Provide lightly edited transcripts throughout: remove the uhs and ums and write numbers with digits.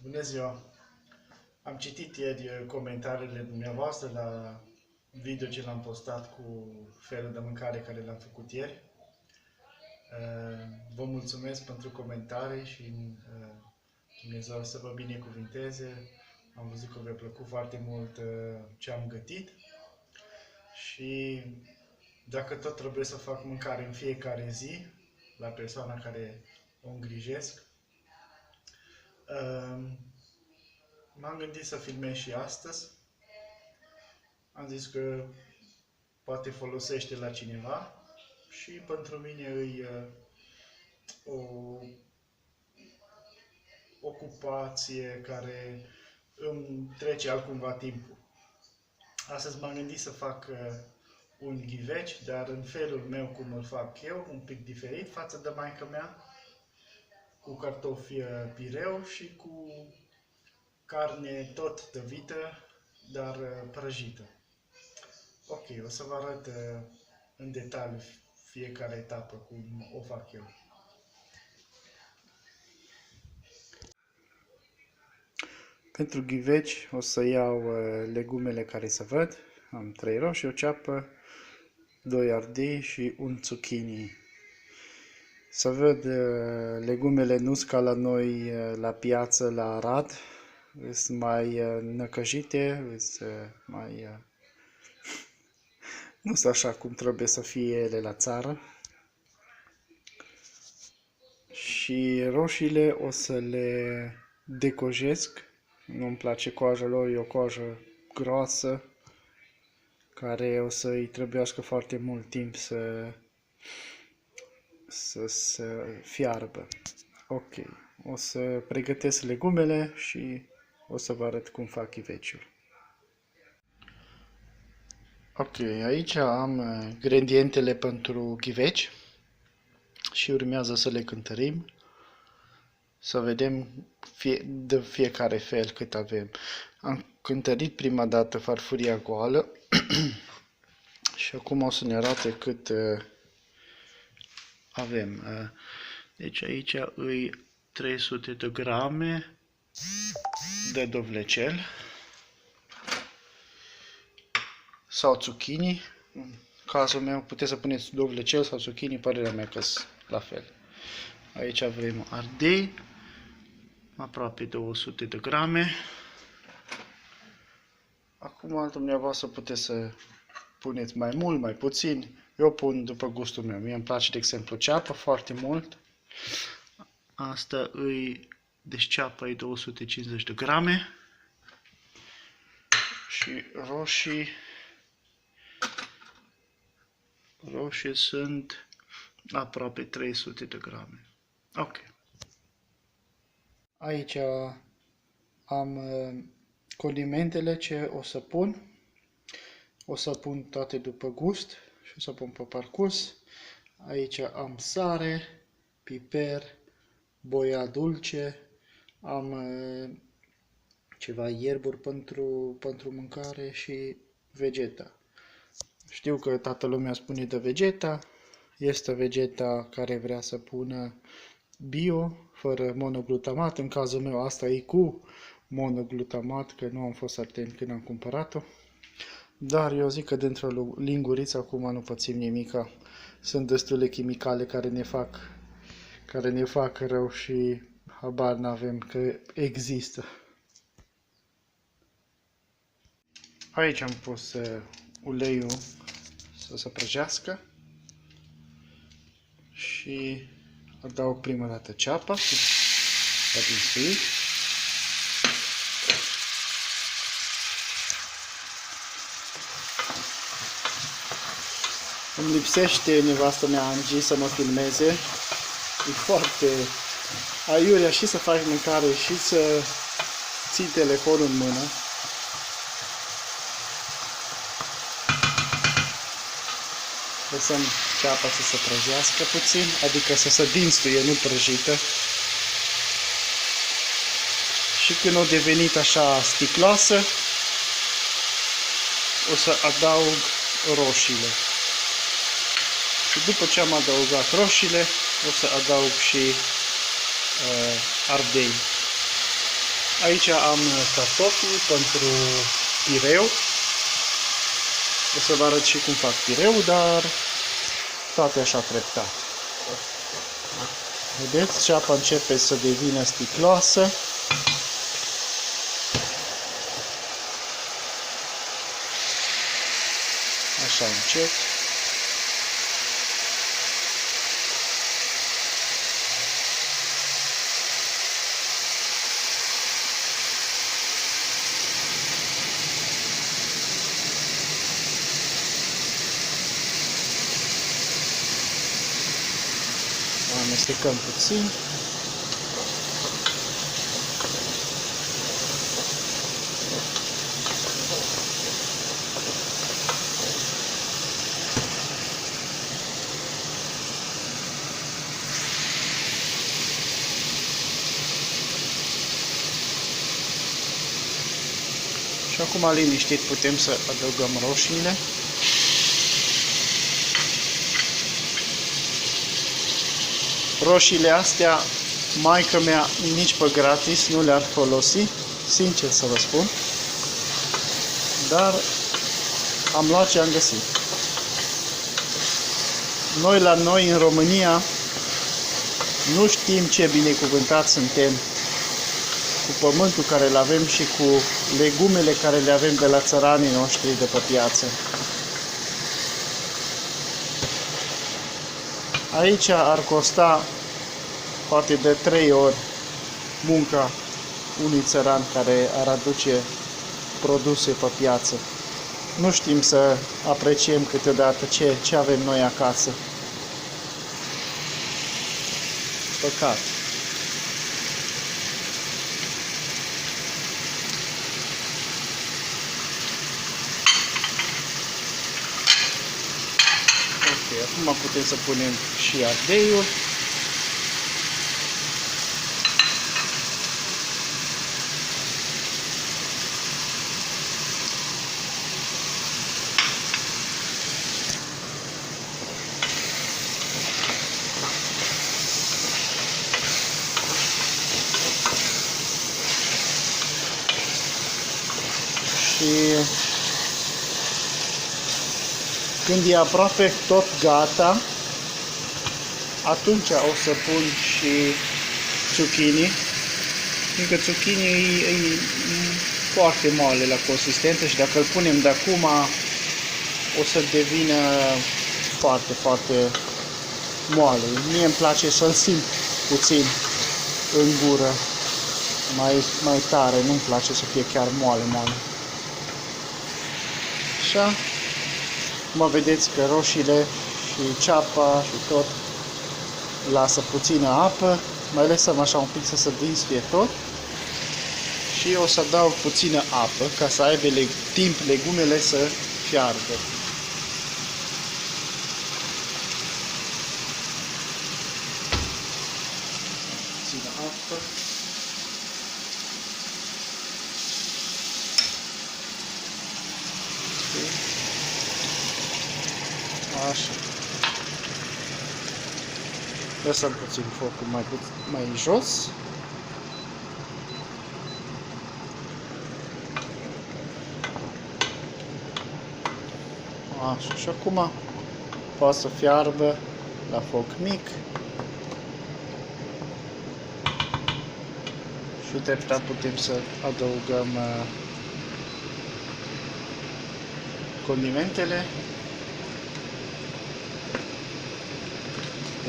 Bună ziua! Am citit ieri comentariile dumneavoastră la video ce l-am postat cu felul de mâncare care l-am făcut ieri. Vă mulțumesc pentru comentarii și Dumnezeu să vă binecuvinteze. Am văzut că v-a plăcut foarte mult ce am gătit și dacă tot trebuie să fac mâncare în fiecare zi la persoana care o îngrijesc, m-am gândit să filmez și astăzi. Am zis că poate folosește la cineva și pentru mine e o ocupație care îmi trece altcumva timpul. Astăzi m-am gândit să fac un ghiveci, dar în felul meu cum îl fac eu, un pic diferit față de maică mea, cu cartofi pireu și cu carne tot de vită, dar prăjită. Ok, o să vă arăt în detaliu fiecare etapă cum o fac eu. Pentru ghiveci o să iau legumele care se văd. Am 3 roșii, o ceapă, 2 ardei și un zucchini. Să văd legumele nu ca la noi la piață, la Arad. Sunt mai năcăjite, nu sunt așa cum trebuie să fie ele la țară. Și roșiile o să le decojesc. Nu-mi place coaja lor, e o coajă groasă care o să-i trebuiască foarte mult timp să se fiarbă. Ok, o să pregătesc legumele și o să vă arăt cum fac ghiveciul. Ok, aici am ingredientele pentru ghiveci și urmează să le cântărim, să vedem de fiecare fel cât avem. Am cântărit prima dată farfuria goală și acum o să ne arate cât avem. Deci aici îi 300 de grame de dovlecel sau zucchini. În cazul meu puteți să puneți dovlecel sau zucchini, părerea mea că sunt la fel. Aici avem ardei, aproape 200 de grame. Acum dumneavoastră puteți să puneți mai mult, mai puțin. Eu pun după gustul meu. Mie îmi place, de exemplu, ceapă foarte mult. Asta deci ceapă e 250 de grame. Și roșii sunt aproape 300 de grame. Ok. Aici am condimentele ce o să pun. O să pun toate după gust și o să pun pe parcurs. Aici am sare, piper, boia dulce, am ceva ierburi pentru mâncare și vegeta. Știu că toată lumea spune de vegeta. Este vegeta care vrea să pună bio, fără monoglutamat. În cazul meu asta e cu monoglutamat, că nu am fost atent când am cumpărat-o. Dar eu zic că dintr-o linguriță acum nu pățim nimica. Sunt destule chimicale care ne fac rău și habar n-avem că există. Aici am pus uleiul să se prăjească și adaug prima dată ceapa din suit. Îmi lipsește nevastă mea Angie să mă filmeze. E foarte aiurea și să faci mâncare și să ții telefonul în mână. Lăsăm ceapa să se prăjească puțin, adică să se dinstuie, nu prăjită. Și când a devenit așa sticloasă, o să adaug roșiile. Și după ce am adăugat roșiile, o să adaug și ardei. Aici am cartofii pentru pireu. O să vă arăt și cum fac pireu, dar toate așa treptat. Vedeți, ceapa începe să devină sticloasă. Așa încet. Amestecăm puțin. Și acum liniștit putem să adăugăm roșiile. Roșiile astea, maică mea nici pe gratis nu le-ar folosi, sincer să vă spun, dar am luat ce am găsit. Noi la noi în România nu știm ce binecuvântați suntem cu pământul care îl avem și cu legumele care le avem de la țăranii noștri de pe piață. Aici ar costa poate de 3 ori munca unui țăran care ar aduce produse pe piață. Nu știm să apreciem câteodată ce avem noi acasă. Păcat. Ok, acum putem să punem și ardeiul. Și când e aproape tot gata, atunci o să pun și zucchini, fiindcă zucchini e foarte moale la consistență și dacă îl punem de acum o să devină foarte, foarte moale. Mie îmi place să-l simt puțin în gură, mai tare, nu-mi place să fie chiar moale. Așa, mă vedeți că roșiile și ceapa și tot lasă puțină apă, mai lăsăm așa un pic să se disfie tot și o să adaug puțină apă ca să aibă timp legumele să fiarbă. Puțină apă. Așa. Lăsăm puțin focul mai jos. Așa, și acum poate să fiarbă la foc mic. Și treptat putem să adăugăm condimentele.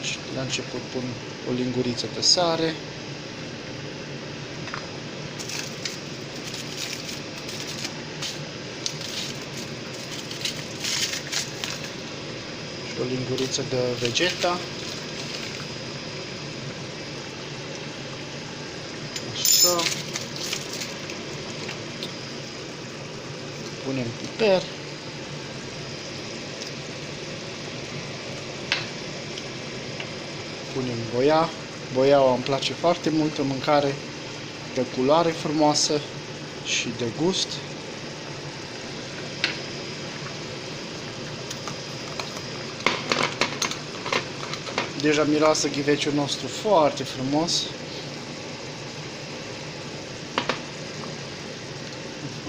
Deci, la început pun o linguriță de sare. Și o linguriță de vegeta. Așa. Punem piper. Punem boia. Boiaua îmi place foarte mult în mâncare, de culoare frumoasă și de gust. Deja miroase ghiveciul nostru foarte frumos.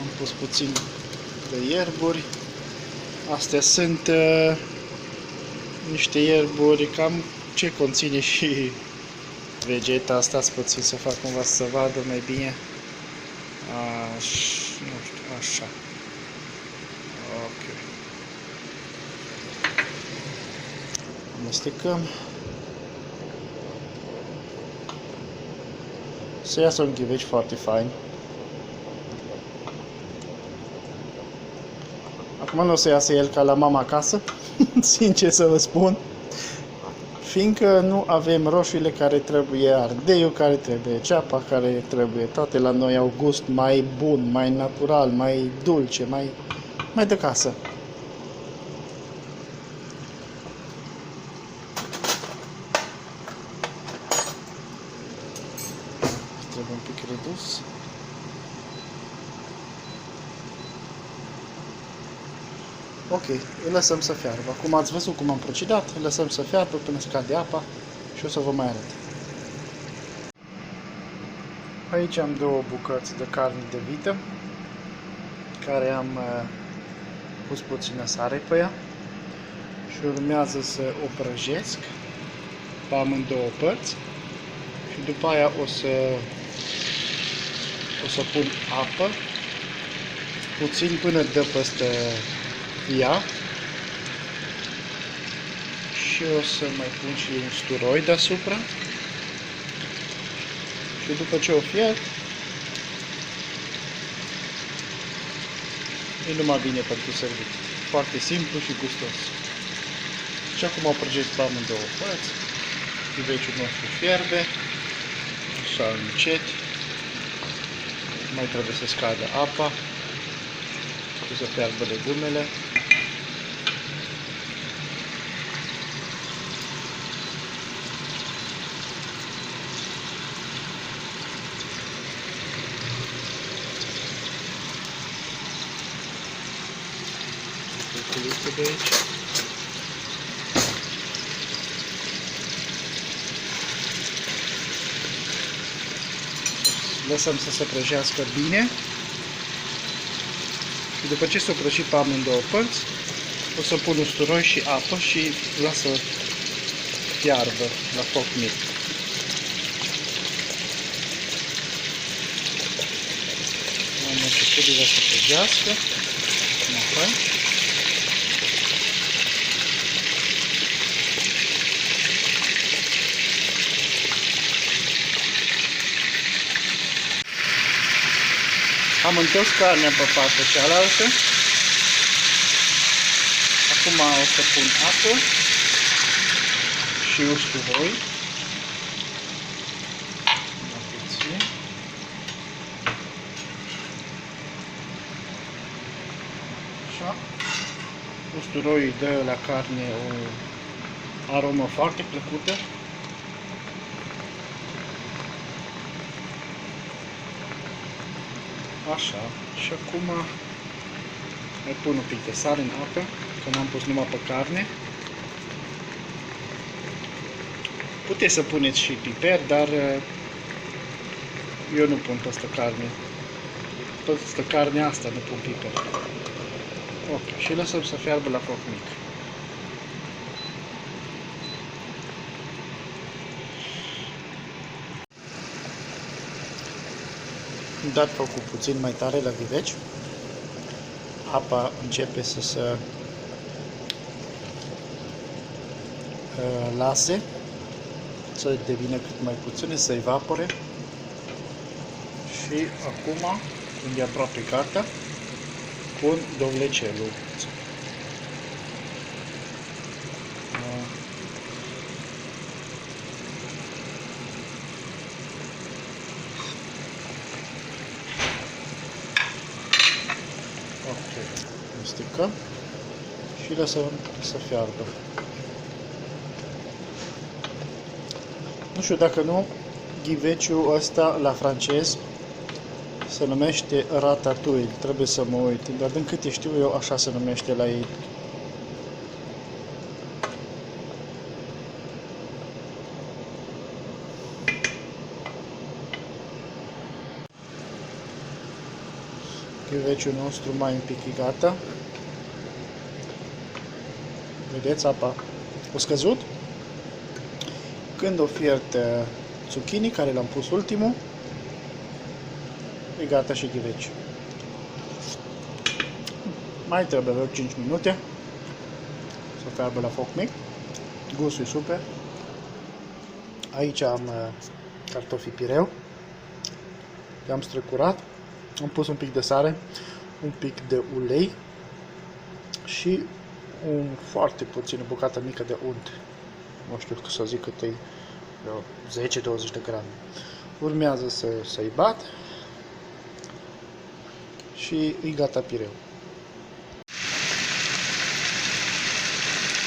Am pus puțin de ierburi. Astea sunt niște ierburi, cam ce conține și vegeta. Stați puțin să fac cumva să se vadă mai bine. Nu știu, așa. Ok. Amestecăm. Să iasă un ghiveci foarte fain. Acum nu o să iasă el ca la mama acasă, sincer să vă spun, fiindcă nu avem roșiile care trebuie, ardeiul care trebuie, ceapa care trebuie, toate la noi au gust mai bun, mai natural, mai dulce, mai de casă. Trebuie un pic redus. Ok, îl lăsăm să fiarbă. Acum ați văzut cum am procedat, îl lăsăm să fiarbă până scade apa și o să vă mai arăt. Aici am două bucăți de carne de vită, care am pus puțină sare pe ea și urmează să o prăjesc pe amândouă părți și după aia o să pun apă puțin până dă peste ea și o să mai pun și un usturoi deasupra și după ce o fiert e numai bine pentru servit. Foarte simplu și gustos. Și acum o prăjesc pe amândouă părți. Ghiveciul nostru fierbe așa încet. Mai trebuie să scadă apa și să fiarbă legumele. De aici. Lăsăm să se prăjească bine și după ce s-o prăjit pe amândouă părți, o să pun usturoi și apă și lasă fiarbă la foc mic. Am început deja să prăjească. Am întors carnea pe partea cealaltă. Acum o să pun apă și usturoi. Așa. Usturoiul dă la carne o aromă foarte plăcută. Așa, și acum mai pun un pic de sare în apă, că n-am pus numai pe carne. Puteți să puneți și piper, dar eu nu pun peste carne. Peste carnea asta nu pun piper. Ok, și lăsăm să fiarbă la foc mic. Dat focul puțin mai tare la ghiveci, apa începe să se lase, să devină cât mai puține, să evapore și acum, când e aproape gata, pun dovlecelul. Amestecăm și lăsăm să fiarbă. Nu știu dacă nu, ghiveciul ăsta la francez se numește ratatouille. Trebuie să mă uit, dar din câte știu eu așa se numește la ei. Ghiveciul nostru mai un pic e gata. Vedeți, apa a scăzut. Când o fiert zucchini, care l-am pus ultimul, e gata și ghiveci. Mai trebuie vreo 5 minute să fiarbă la foc mic. Gustul e super. Aici am cartofii pireu. I-am strecurat. Am pus un pic de sare, un pic de ulei și foarte puțin, o bucată mică de unt. Nu știu să zic cât e, 10-20 de grame. Urmează să-i bat și e gata pireu.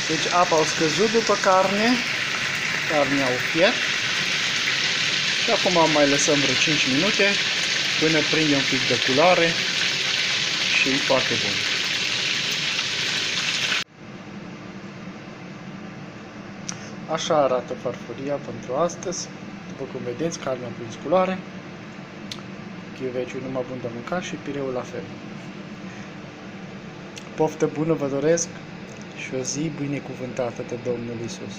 Deci apa a scăzut după carne, carnea au fiert și acum mai lăsăm vreo 5 minute până prinde un pic de culoare și e foarte bun. Așa arată farfuria pentru astăzi. După cum vedeți, carnea a prins culoare, ghiveciul numai bun de mâncat și pireul la fel. Poftă bună vă doresc și o zi binecuvântată de Domnul Iisus.